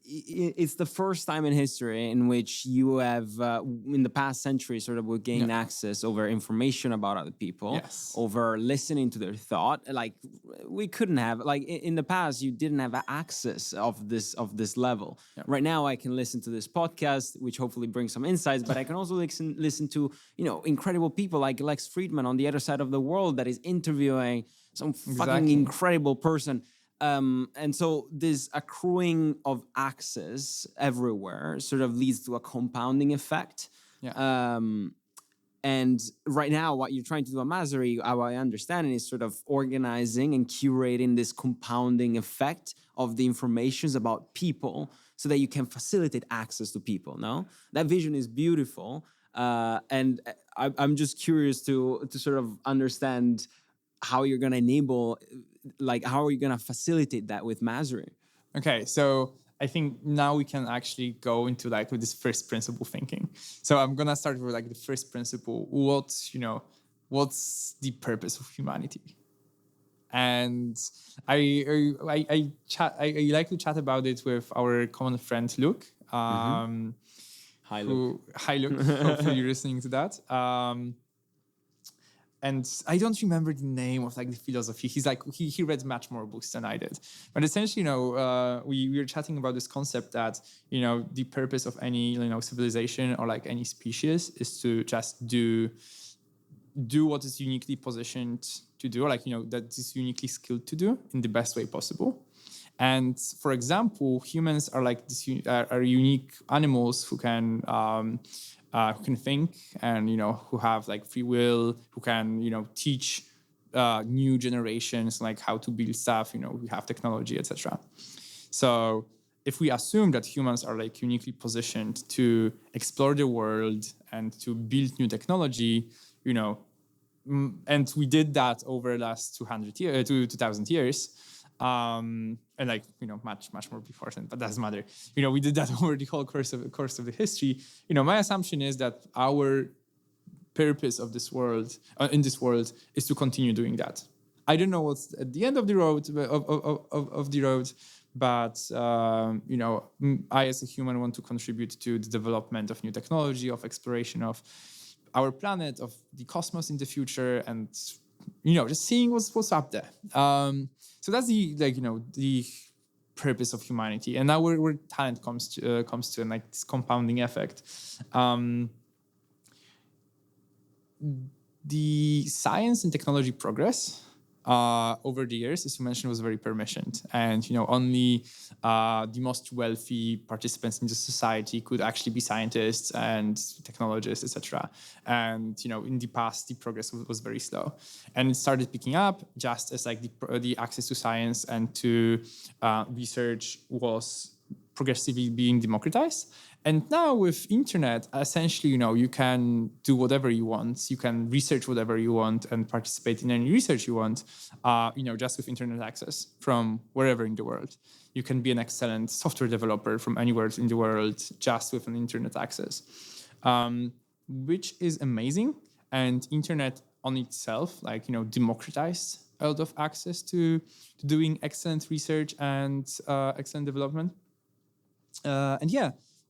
it's the first time in history in which you have, in the past century, sort of would gain access over information about other people, over listening to their thought. Like we couldn't have, like in the past, you didn't have access of this level. Right now, I can listen to this podcast, which hopefully brings some insights, but I can also listen to, incredible people like Lex Friedman on the other side of the world that is interviewing some fucking incredible person. And so this accruing of access everywhere sort of leads to a compounding effect. And right now, what you're trying to do at Mazury, how I understand it, is sort of organizing and curating this compounding effect of the informations about people so that you can facilitate access to people, no? That vision is beautiful. And I'm just curious to sort of understand how you're going to enable, like, how are you going to facilitate that with Mazury? Okay, so I think now we can actually go into like with this first principle thinking. So I'm going to start with like the first principle. What's the purpose of humanity? And I like to chat about it with our common friend, Luke. Hi, Luke. Hi, Luke. Hopefully you're listening to that. And I don't remember the name of like the philosophy. He's like, he read much more books than I did. But essentially, we were chatting about this concept that, the purpose of any, civilization or like any species is to just do what is uniquely positioned to do, or like, that is uniquely skilled to do in the best way possible. And for example, humans are like are unique animals who can think and, who have like free will, who can, teach new generations like how to build stuff, we have technology, etc. So if we assume that humans are like uniquely positioned to explore the world and to build new technology, and we did that over the last 2,000 years, and like much more before then, but doesn't matter. We did that over the whole course of the history. My assumption is that our purpose of this world in this world is to continue doing that. I don't know what's at the end of the road but I as a human want to contribute to the development of new technology, of exploration of our planet, of the cosmos in the future, and just seeing what's up there. So that's the purpose of humanity, and now where talent comes to and like this compounding effect. The science and technology progress over the years, as you mentioned, was very permissioned, and only the most wealthy participants in the society could actually be scientists and technologists, etc. And in the past, the progress was very slow, and it started picking up just as like the access to science and to research was progressively being democratized. And now with internet, essentially, you can do whatever you want. You can research whatever you want and participate in any research you want, just with internet access from wherever in the world. You can be an excellent software developer from anywhere in the world just with an internet access, which is amazing. And internet on itself, democratized a lot of access to doing excellent research and excellent development.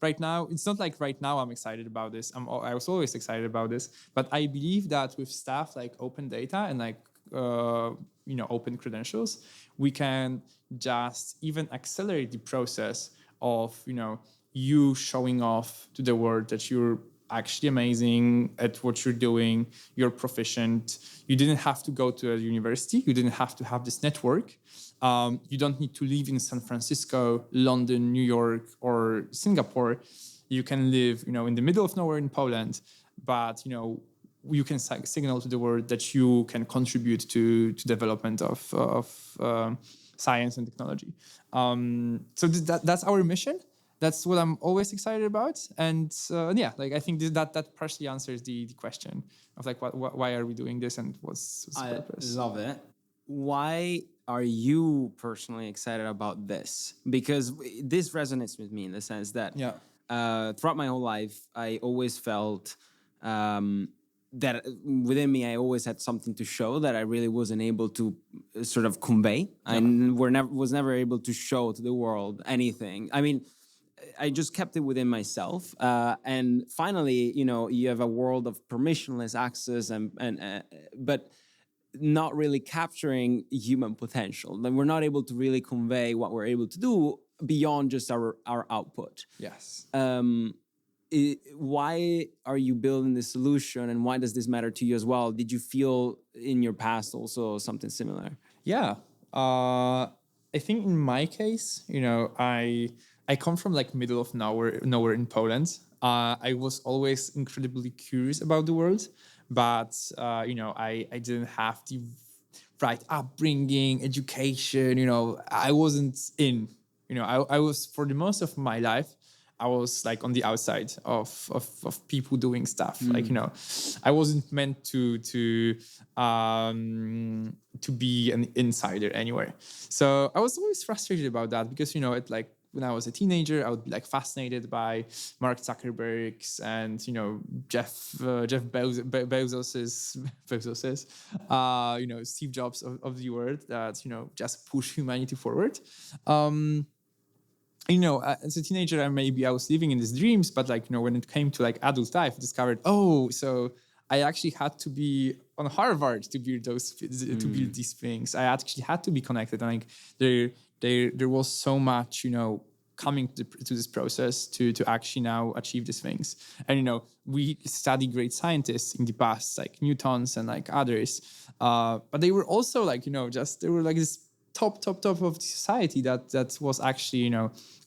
Right now, it's not like right now I'm excited about this. I was always excited about this, but I believe that with stuff like open data and like open credentials, we can just even accelerate the process of you showing off to the world that you're actually amazing at what you're doing, you're proficient. You didn't have to go to a university. You didn't have to have this network. You don't need to live in San Francisco, London, New York, or Singapore. You can live, in the middle of nowhere in Poland, but, you can signal to the world that you can contribute to development of science and technology. So that's our mission. That's what I'm always excited about. And I think that partially answers the question of like, why are we doing this and what's the purpose? I love it. Why are you personally excited about this? Because this resonates with me in the sense that throughout my whole life, I always felt that within me, I always had something to show that I really wasn't able to sort of convey. I was never able to show to the world anything. I mean, I just kept it within myself. And finally, you have a world of permissionless access, but not really capturing human potential. Then we're not able to really convey what we're able to do beyond just our output. Yes. Why are you building this solution, and why does this matter to you as well? Did you feel in your past also something similar? Yeah. I think in my case, I come from like middle of nowhere in Poland. I was always incredibly curious about the world, but I didn't have the right upbringing, education. I wasn't in. I was, for the most of my life, I was like on the outside of people doing stuff. Like, I wasn't meant to be an insider anywhere. So I was always frustrated about that because, when I was a teenager, I would be like fascinated by Mark Zuckerberg's and Jeff Bezos's Steve Jobs of the world that just push humanity forward. As a teenager, maybe I was living in these dreams, but when it came to like adult life, I discovered, so I actually had to be on Harvard to build to build these things. I actually had to be connected, and like there was so much, coming to this process to actually now achieve these things. And we study great scientists in the past, like Newtons and like others, but they were also like they were like this top of the society that was actually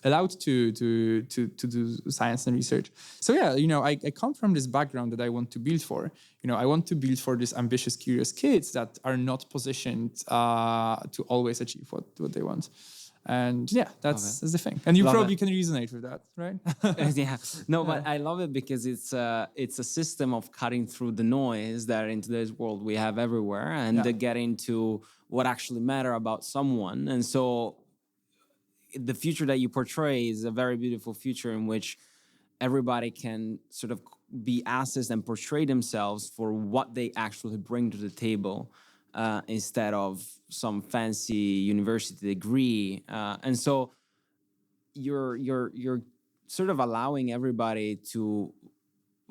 allowed to do science and research. So yeah, I come from this background that I want to build for. I want to build for these ambitious, curious kids that are not positioned to always achieve what they want. And yeah, that's the thing. And you probably can resonate with that, right? Yeah. No, but I love it because it's a system of cutting through the noise that in today's world we have everywhere, and getting to what actually matter about someone. And so the future that you portray is a very beautiful future in which everybody can sort of be assessed and portray themselves for what they actually bring to the table, instead of some fancy university degree. And so you're sort of allowing everybody to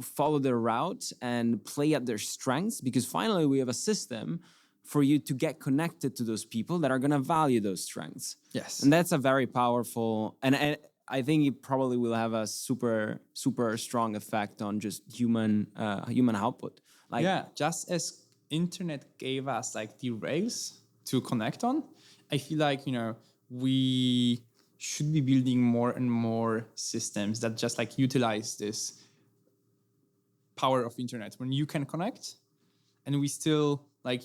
follow their route and play at their strengths, because finally we have a system for you to get connected to those people that are going to value those strengths. Yes. And that's a very powerful, and I think it probably will have a super strong effect on just human output. Like, yeah, just as internet gave us like the rails to connect on, I feel like we should be building more and more systems that just like utilize this power of internet when you can connect, and we still like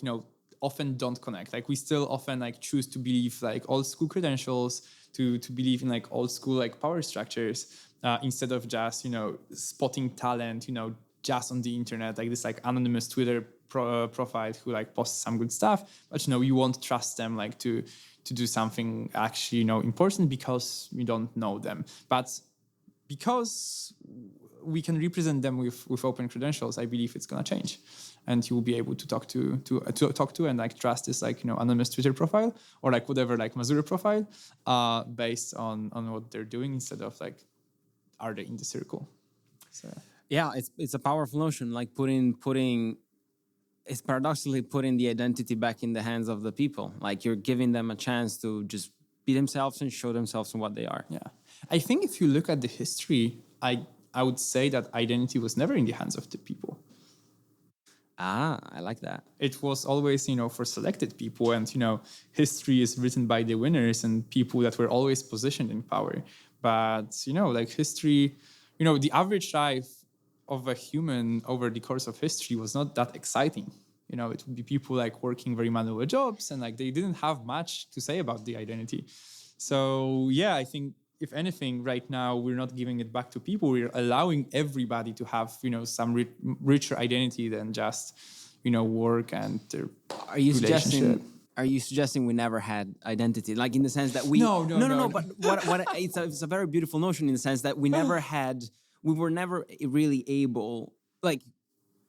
often don't connect. Like we still often like choose to believe like old school credentials, to believe in like old school like power structures, instead of just spotting talent just on the internet, like this like anonymous Twitter profile who like posts some good stuff, but you won't trust them like to do something actually important because you don't know them. But because we can represent them with open credentials, I believe it's gonna change, and you will be able to talk to and like trust this like anonymous Twitter profile or like whatever like Mazury profile, based on what they're doing instead of like are they in the circle. So yeah, it's a powerful notion, like putting it's paradoxically putting the identity back in the hands of the people. Like you're giving them a chance to just be themselves and show themselves and what they are. Yeah, I think if you look at the history, I would say that identity was never in the hands of the people. I like that. It was always, for selected people, and, history is written by the winners and people that were always positioned in power. But, like history, the average life of a human over the course of history was not that exciting. It would be people like working very manual jobs, and like they didn't have much to say about the identity. So yeah, I think if anything, right now we're not giving it back to people. We're allowing everybody to have some richer identity than just work and their relationship. Are you suggesting we never had identity, like in the sense that we? No. But what it's a very beautiful notion in the sense that we were never really able, like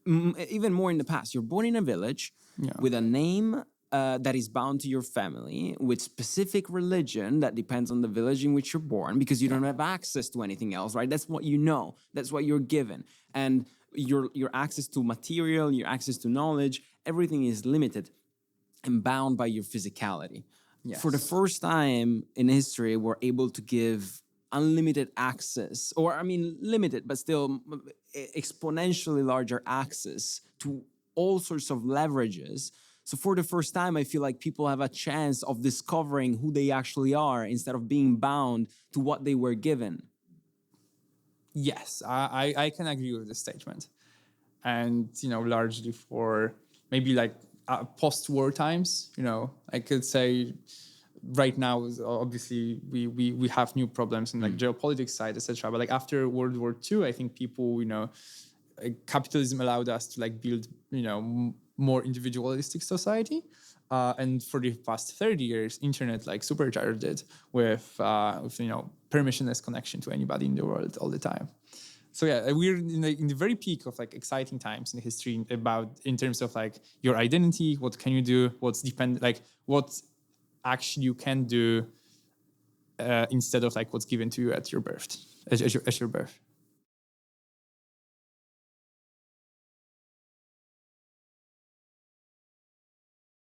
even more in the past. You're born in a village with a name, that is bound to your family with specific religion that depends on the village in which you're born, because you don't have access to anything else, right? That's what you know. That's what you're given. And your access to material, your access to knowledge, everything is limited and bound by your physicality. Yes. For the first time in history, we're able to give unlimited access, or limited, but still exponentially larger access to all sorts of leverages. So for the first time, I feel like people have a chance of discovering who they actually are instead of being bound to what they were given. Yes, I can agree with this statement. And, largely for maybe like post-war times, I could say right now, obviously, we have new problems in like geopolitics side, etc. But like after World War II, I think people, capitalism allowed us to like build, more individualistic society. And for the past 30 years, internet like supercharged it with permissionless connection to anybody in the world all the time. So yeah, we're in the very peak of like exciting times in history in terms of like your identity, what can you do, what actually you can do instead of like what's given to you at your birth, at your birth.